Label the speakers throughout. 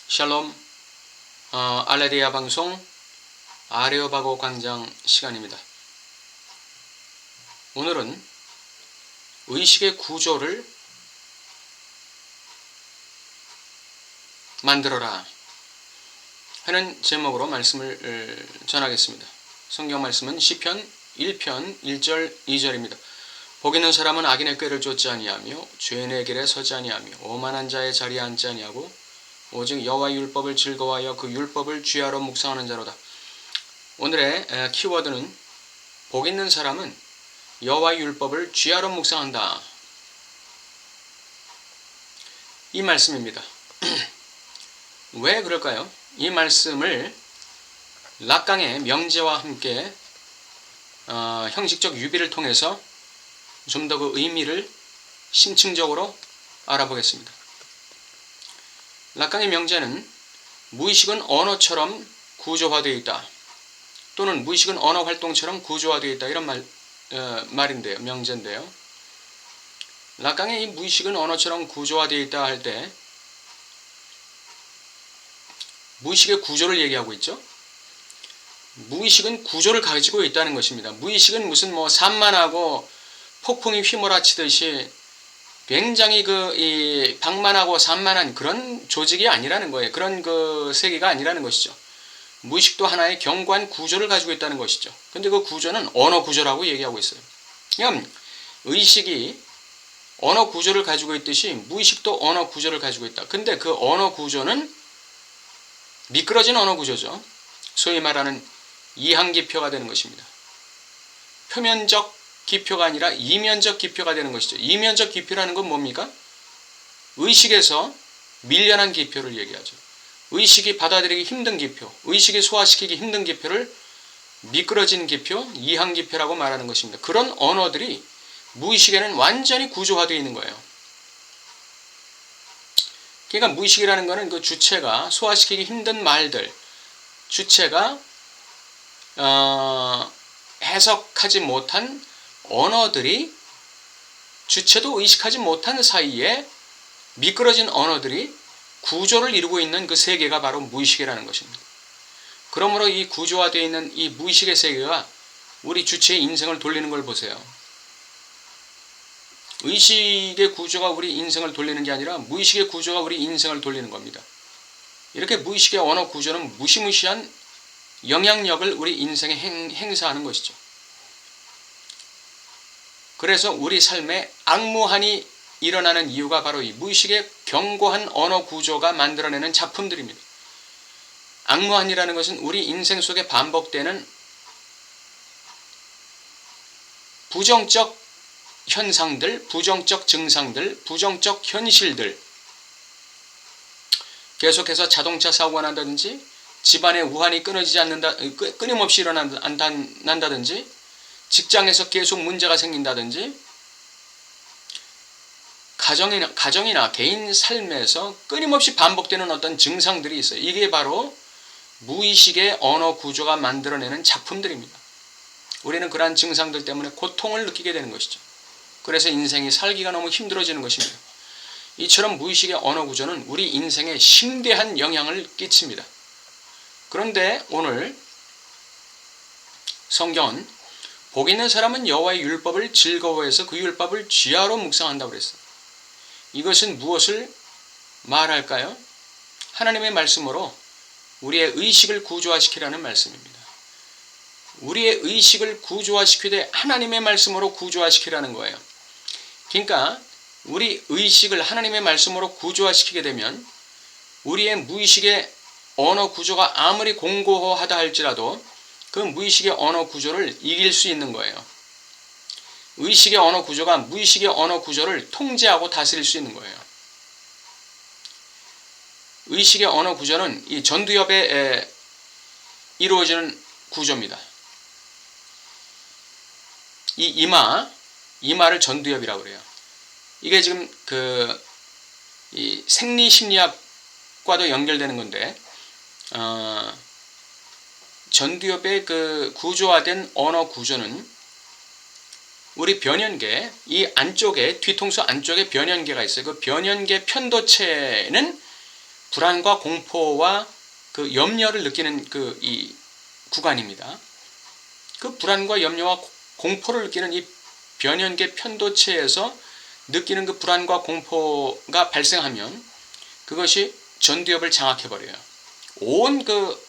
Speaker 1: 샬롬, 알레리아 방송 아레오바고 광장 시간입니다. 오늘은 의식의 구조를 만들어라 하는 제목으로 말씀을 전하겠습니다. 성경 말씀은 시편 1편 1절 2절입니다. 복 있는 사람은 악인의 꾀를 쫓지 아니하며 죄인의 길에 서지 아니하며 오만한 자의 자리에 앉지 아니하고 오직 여호와의 율법을 즐거워하여 그 율법을 쥐하러 묵상하는 자로다. 오늘의 키워드는 복 있는 사람은 여호와의 율법을 쥐하러 묵상한다. 이 말씀입니다. 왜 그럴까요? 이 말씀을 락강의 명제와 함께 형식적 유비를 통해서 좀 더 그 의미를 심층적으로 알아보겠습니다. 락강의 명제는 무의식은 언어처럼 구조화되어 있다. 또는 무의식은 언어 활동처럼 구조화되어 있다. 이런 말인데요. 명제인데요. 락강의 이 무의식은 언어처럼 구조화되어 있다 할 때 무의식의 구조를 얘기하고 있죠. 무의식은 구조를 가지고 있다는 것입니다. 무의식은 무슨 산만하고 폭풍이 휘몰아치듯이 굉장히 방만하고 산만한 그런 조직이 아니라는 거예요. 그런 세계가 아니라는 것이죠. 무의식도 하나의 견고한 구조를 가지고 있다는 것이죠. 근데 그 구조는 언어 구조라고 얘기하고 있어요. 그럼 의식이 언어 구조를 가지고 있듯이 무의식도 언어 구조를 가지고 있다. 근데 그 언어 구조는 미끄러진 언어 구조죠. 소위 말하는 이항기표가 되는 것입니다. 표면적 기표가 아니라 이면적 기표가 되는 것이죠. 이면적 기표라는 건 뭡니까? 의식에서 밀려난 기표를 얘기하죠. 의식이 받아들이기 힘든 기표, 의식이 소화시키기 힘든 기표를 미끄러진 기표, 이항기표라고 말하는 것입니다. 그런 언어들이 무의식에는 완전히 구조화되어 있는 거예요. 그러니까 무의식이라는 것은 그 주체가 소화시키기 힘든 말들, 주체가 해석하지 못한 언어들이 주체도 의식하지 못한 사이에 미끄러진 언어들이 구조를 이루고 있는 그 세계가 바로 무의식이라는 것입니다. 그러므로 이 구조화되어 있는 이 무의식의 세계가 우리 주체의 인생을 돌리는 걸 보세요. 의식의 구조가 우리 인생을 돌리는 게 아니라 무의식의 구조가 우리 인생을 돌리는 겁니다. 이렇게 무의식의 언어 구조는 무시무시한 영향력을 우리 인생에 행사하는 것이죠. 그래서 우리 삶에 악무한이 일어나는 이유가 바로 이 무의식의 견고한 언어 구조가 만들어내는 작품들입니다. 악무한이라는 것은 우리 인생 속에 반복되는 부정적 현상들, 부정적 증상들, 부정적 현실들, 계속해서 자동차 사고가 난다든지 집안에 우환이 끊임없이 일어난다든지 직장에서 계속 문제가 생긴다든지 가정이나 개인 삶에서 끊임없이 반복되는 어떤 증상들이 있어요. 이게 바로 무의식의 언어 구조가 만들어내는 작품들입니다. 우리는 그러한 증상들 때문에 고통을 느끼게 되는 것이죠. 그래서 인생이 살기가 너무 힘들어지는 것입니다. 이처럼 무의식의 언어 구조는 우리 인생에 심대한 영향을 끼칩니다. 그런데 오늘 성경은 복 있는 사람은 여호와의 율법을 즐거워해서 그 율법을 쥐하로 묵상한다고 그랬어요. 이것은 무엇을 말할까요? 하나님의 말씀으로 우리의 의식을 구조화시키라는 말씀입니다. 우리의 의식을 구조화시키되 하나님의 말씀으로 구조화시키라는 거예요. 그러니까 우리 의식을 하나님의 말씀으로 구조화시키게 되면 우리의 무의식의 언어 구조가 아무리 공고하다 할지라도 그 무의식의 언어 구조를 이길 수 있는 거예요. 의식의 언어 구조가 무의식의 언어 구조를 통제하고 다스릴 수 있는 거예요. 의식의 언어 구조는 이 전두엽에 이루어지는 구조입니다. 이 이마를 전두엽이라고 그래요. 이게 지금 이 생리심리학과도 연결되는 건데, 전두엽의 구조화된 언어 구조는 우리 변연계, 이 안쪽에, 뒤통수 안쪽에 변연계가 있어요. 그 변연계 편도체는 불안과 공포와 그 염려를 느끼는 그 이 구간입니다. 그 불안과 염려와 공포를 느끼는 이 변연계 편도체에서 느끼는 그 불안과 공포가 발생하면 그것이 전두엽을 장악해버려요. 온 그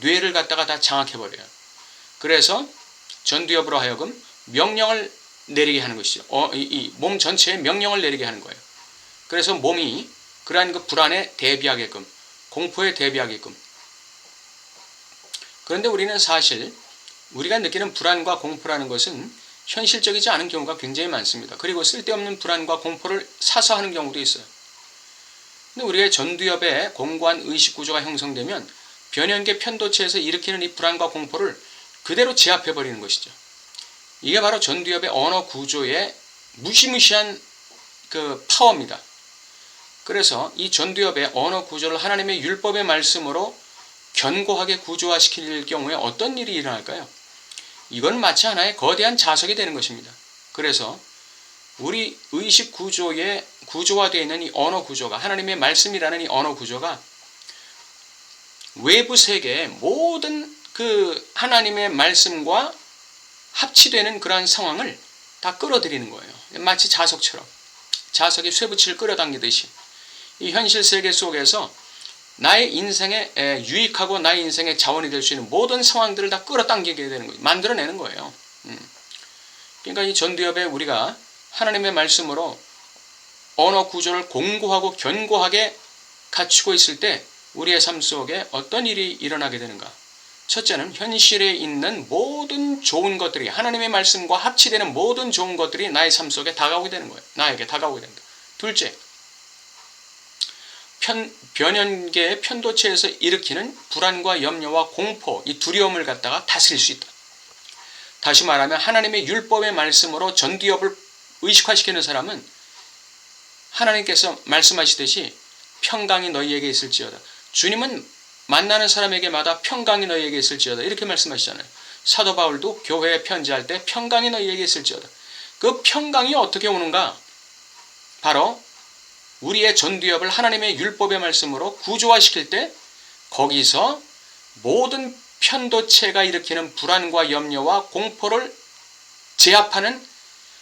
Speaker 1: 뇌를 갖다가 다 장악해버려요. 그래서 전두엽으로 하여금 명령을 내리게 하는 것이죠. 이 몸 전체에 명령을 내리게 하는 거예요. 그래서 몸이 그러한 그 불안에 대비하게끔, 공포에 대비하게끔. 그런데 우리는 사실 우리가 느끼는 불안과 공포라는 것은 현실적이지 않은 경우가 굉장히 많습니다. 그리고 쓸데없는 불안과 공포를 사서 하는 경우도 있어요. 근데 우리의 전두엽에 공고한 의식구조가 형성되면 변연계 편도체에서 일으키는 이 불안과 공포를 그대로 제압해버리는 것이죠. 이게 바로 전두엽의 언어 구조의 무시무시한 그 파워입니다. 그래서 이 전두엽의 언어 구조를 하나님의 율법의 말씀으로 견고하게 구조화시킬 경우에 어떤 일이 일어날까요? 이건 마치 하나의 거대한 자석이 되는 것입니다. 그래서 우리 의식 구조에 구조화되어 있는 이 언어 구조가, 하나님의 말씀이라는 이 언어 구조가 외부 세계의 모든 그 하나님의 말씀과 합치되는 그러한 상황을 다 끌어들이는 거예요. 마치 자석처럼. 자석이 쇠붙이를 끌어당기듯이 이 현실 세계 속에서 나의 인생에 유익하고 나의 인생의 자원이 될 수 있는 모든 상황들을 다 끌어당기게 되는 거예요. 만들어내는 거예요. 그러니까 이 전두엽에 우리가 하나님의 말씀으로 언어 구조를 공고하고 견고하게 갖추고 있을 때 우리의 삶 속에 어떤 일이 일어나게 되는가? 첫째는 현실에 있는 모든 좋은 것들이 하나님의 말씀과 합치되는 모든 좋은 것들이 나의 삶 속에 다가오게 되는 거예요. 나에게 다가오게 된다. 둘째, 변연계의 편도체에서 일으키는 불안과 염려와 공포, 이 두려움을 갖다가 다스릴 수 있다. 다시 말하면 하나님의 율법의 말씀으로 전두엽을 의식화시키는 사람은 하나님께서 말씀하시듯이 평강이 너희에게 있을지어다. 주님은 만나는 사람에게마다 평강이 너희에게 있을지어다. 이렇게 말씀하시잖아요. 사도 바울도 교회에 편지할 때 평강이 너희에게 있을지어다. 그 평강이 어떻게 오는가? 바로 우리의 전두엽을 하나님의 율법의 말씀으로 구조화시킬 때 거기서 모든 편도체가 일으키는 불안과 염려와 공포를 제압하는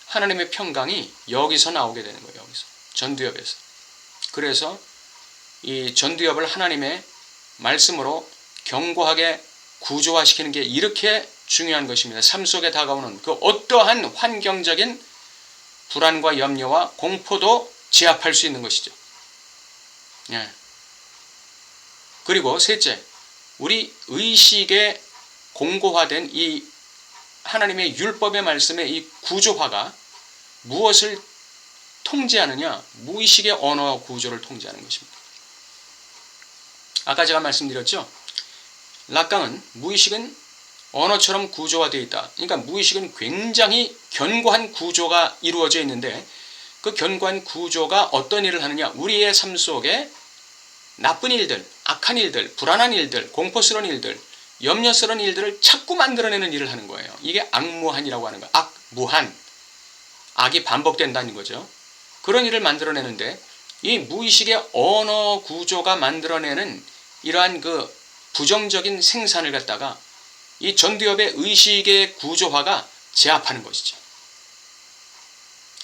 Speaker 1: 하나님의 평강이 여기서 나오게 되는 거예요. 여기서 전두엽에서. 그래서 이 전두엽을 하나님의 말씀으로 견고하게 구조화시키는 게 이렇게 중요한 것입니다. 삶 속에 다가오는 그 어떠한 환경적인 불안과 염려와 공포도 제압할 수 있는 것이죠. 예. 그리고 셋째, 우리 의식에 공고화된 이 하나님의 율법의 말씀의 이 구조화가 무엇을 통제하느냐? 무의식의 언어 구조를 통제하는 것입니다. 아까 제가 말씀드렸죠? 락강은 무의식은 언어처럼 구조화되어 있다. 그러니까 무의식은 굉장히 견고한 구조가 이루어져 있는데 그 견고한 구조가 어떤 일을 하느냐? 우리의 삶 속에 나쁜 일들, 악한 일들, 불안한 일들, 공포스러운 일들, 염려스러운 일들을 자꾸 만들어내는 일을 하는 거예요. 이게 악무한이라고 하는 거예요. 악무한. 악이 반복된다는 거죠. 그런 일을 만들어내는데 이 무의식의 언어 구조가 만들어내는 이러한 그 부정적인 생산을 갖다가 이 전두엽의 의식의 구조화가 제압하는 것이죠.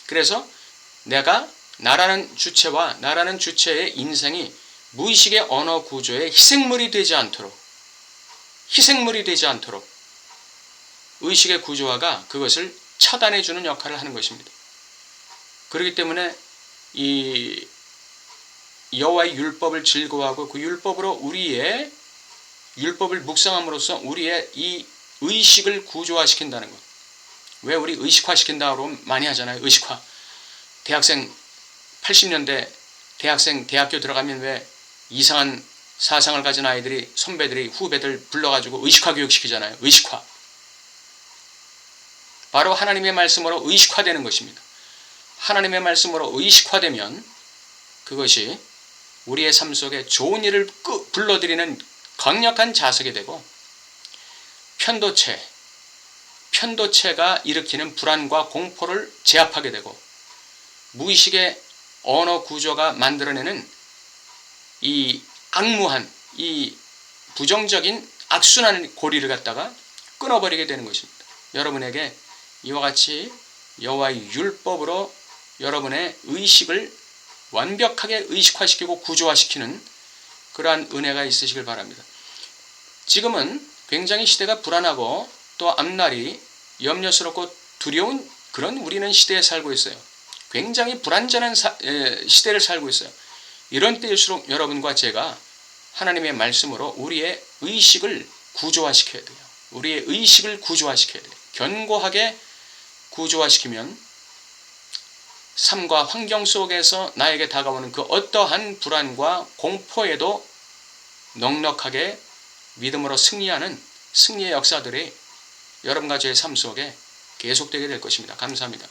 Speaker 1: 그래서 내가 나라는 주체와 나라는 주체의 인생이 무의식의 언어 구조의 희생물이 되지 않도록 의식의 구조화가 그것을 차단해주는 역할을 하는 것입니다. 그렇기 때문에 이 여호와의 율법을 즐거워하고 그 율법으로 우리의 율법을 묵상함으로써 우리의 이 의식을 구조화시킨다는 것. 왜 우리 의식화시킨다고 많이 하잖아요. 의식화. 대학생 80년대 대학교 들어가면 왜 이상한 사상을 가진 아이들이 선배들이 후배들 불러가지고 의식화 교육시키잖아요. 의식화. 바로 하나님의 말씀으로 의식화되는 것입니다. 하나님의 말씀으로 의식화되면 그것이 우리의 삶 속에 좋은 일을 불러들이는 강력한 자석이 되고 편도체가 일으키는 불안과 공포를 제압하게 되고 무의식의 언어 구조가 만들어내는 이 악무한 이 부정적인 악순환의 고리를 갖다가 끊어버리게 되는 것입니다. 여러분에게 이와 같이 여호와의 율법으로 여러분의 의식을 완벽하게 의식화시키고 구조화시키는 그러한 은혜가 있으시길 바랍니다. 지금은 굉장히 시대가 불안하고 또 앞날이 염려스럽고 두려운 그런 우리는 시대에 살고 있어요. 굉장히 불안전한 시대를 살고 있어요. 이런 때일수록 여러분과 제가 하나님의 말씀으로 우리의 의식을 구조화시켜야 돼요. 우리의 의식을 구조화시켜야 돼요. 견고하게 구조화시키면 삶과 환경 속에서 나에게 다가오는 그 어떠한 불안과 공포에도 넉넉하게 믿음으로 승리하는 승리의 역사들이 여러분과 저의 삶 속에 계속되게 될 것입니다. 감사합니다.